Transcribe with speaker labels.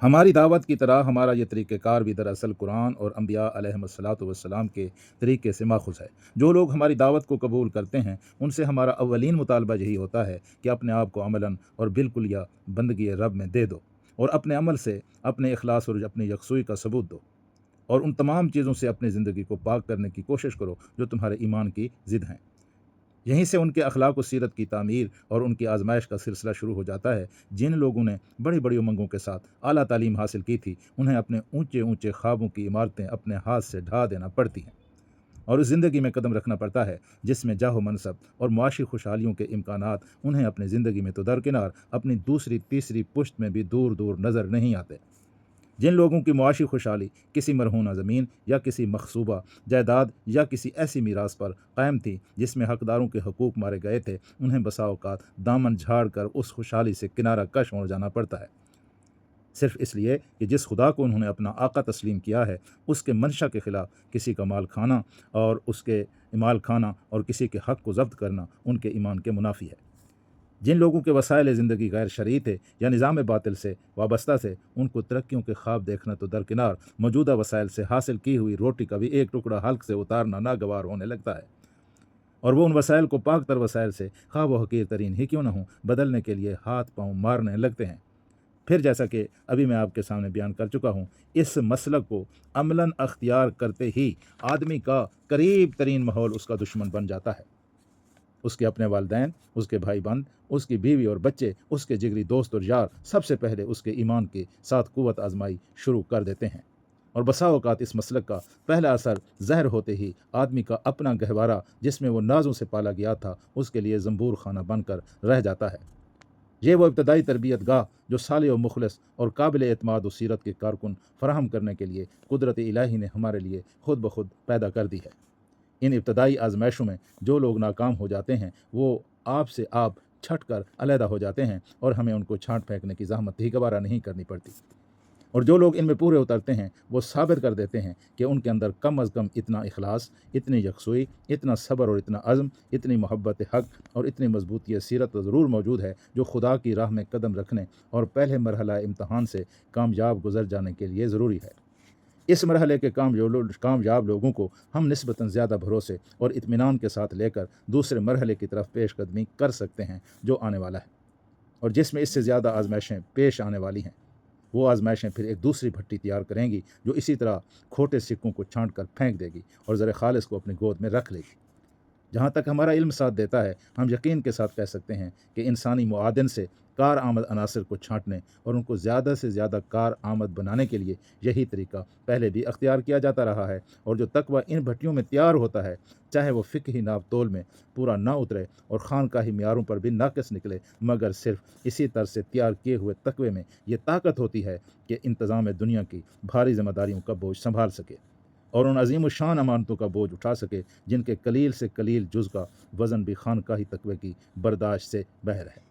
Speaker 1: हमारी दावत की तरह हमारा ये तरीक़ेकार भी दरअसल कुरान और अम्बिया अलैहिमुस्सलातु वस्सलाम के तरीक़े से माख़ूज़ है। जो लोग हमारी दावत को कबूल करते हैं उनसे हमारा अव्वलीन मुतालबा यही होता है कि अपने आप को अमलन और बिल्कुलिया बंदगी रब में दे दो और अपने अमल से अपने इखलास और अपनी यकसुई का सबूत दो और उन तमाम चीज़ों से अपनी ज़िंदगी को पाक करने की कोशिश करो जो तुम्हारे ईमान की ज़िद हैं। यहीं से उनके अखलाक व सीरत की तामीर और उनकी आजमाइश का सिलसिला शुरू हो जाता है। जिन लोगों ने बड़ी बड़ी उमंगों के साथ आला तालीम हासिल की थी उन्हें अपने ऊंचे ऊंचे ख्वाबों की इमारतें अपने हाथ से ढा देना पड़ती हैं और उस ज़िंदगी में कदम रखना पड़ता है जिसमें जाहो मनसब और मुआशी खुशहालियों के इम्कानात उन्हें अपनी ज़िंदगी में तो दरकिनार अपनी दूसरी तीसरी पुश्त में भी दूर दूर नज़र नहीं आते। जिन लोगों की मुआशी खुशहाली किसी मरहूना ज़मीन या किसी मखसूबा जायदाद या किसी ऐसी मीरास पर कायम थी जिसमें हकदारों के हकूक़ मारे गए थे, उन्हें बसा औकात दामन झाड़ कर उस खुशहाली से किनारा कश हो जाना पड़ता है, सिर्फ़ इसलिए कि जिस खुदा को उन्होंने अपना आका तस्लीम किया है उसके मंशा के ख़िलाफ़ किसी का माल खाना और किसी के हक़ को ज़ब्त करना उनके ईमान के मुनाफी है। जिन लोगों के वसाइल ज़िंदगी गैर शरई थे या निज़ाम बातिल से वाबस्ता थे उनको तरक्कियों के ख्वाब देखना तो दरकिनार मौजूदा वसाइल से हासिल की हुई रोटी का भी एक टुकड़ा हल्क से उतारना नागवार होने लगता है और वो उन वसाइल को पाक तर वसाइल से खा व हकीर तरीन ही क्यों न हो बदलने के लिए हाथ पाँव मारने लगते हैं। फिर जैसा कि अभी मैं आपके सामने बयान कर चुका हूँ, इस मसलक को अमलन अख्तियार करते ही आदमी का करीब तरीन माहौल उसका दुश्मन बन जाता है। उसके अपने वालिदैन, उसके भाई बंद, उसकी बीवी और बच्चे, उसके जिगरी दोस्त और यार सबसे पहले उसके ईमान के साथ कुव्वत आजमाई शुरू कर देते हैं और बसा औकात इस मसलक का पहला असर ज़हर होते ही आदमी का अपना गहवारा जिसमें वो नाजों से पाला गया था उसके लिए ज़ंबूर खाना बनकर रह जाता है। ये वो इब्तदाई तरबियत गाह जो साले व मुखलस और काबिल एतमाद व सीरत के कारकुन फराहम करने के लिए कुदरत इलाही ने हमारे लिए खुद ब खुद पैदा कर दी है। इन इब्तदाई आजमाइशों में जो लोग नाकाम हो जाते हैं वो आप से आप छट कर अलहदा हो जाते हैं और हमें उनको छांट फेंकने की ज़हमत ही गवारा नहीं करनी पड़ती, और जो लोग इनमें पूरे उतरते हैं वो साबित कर देते हैं कि उनके अंदर कम अज़ कम इतना इखलास, इतनी यकसुई, इतना सब्र और इतना अज़्म, इतनी मोहब्बत हक़ और इतनी मजबूती सीरत ज़रूर मौजूद है जो खुदा की राह में कदम रखने और पहले मरहला इम्तहान से कामयाब गुजर जाने के लिए ज़रूरी है। इस मरहले के कामयाब लोगों को हम निस्बतन ज़्यादा भरोसे और इत्मीनान के साथ लेकर दूसरे मरहले की तरफ पेश कदमी कर सकते हैं जो आने वाला है और जिसमें इससे ज़्यादा आजमाइशें पेश आने वाली हैं। वो आजमाइशें फिर एक दूसरी भट्टी तैयार करेंगी जो इसी तरह खोटे सिक्कों को छांट कर फेंक देगी और ज़र खालिस को अपनी गोद में रख लेगी। जहाँ तक हमारा इल्म साथ देता है हम यकीन के साथ कह सकते हैं कि इंसानी मुआदन से कार आमद अनासर को छांटने और उनको ज़्यादा से ज़्यादा कार आमद बनाने के लिए यही तरीका पहले भी अख्तियार किया जाता रहा है और जो तकवा इन भट्टियों में तैयार होता है चाहे वो फ़िक्ही नाप तोल में पूरा ना उतरे और खानकाही म्यारों पर भी नाक़िस निकले, मगर सिर्फ इसी तरह से तैयार किए हुए तकवे में ये ताकत होती है कि इंतज़ाम दुनिया की भारी ज़िम्मेदारियों का बोझ संभाल सके और उन अजीम शान अमानतों का बोझ उठा सके जिनके कलील से कलील जुज़ का वज़न भी खानकाही तकवे की बर्दाश्त से बहर है।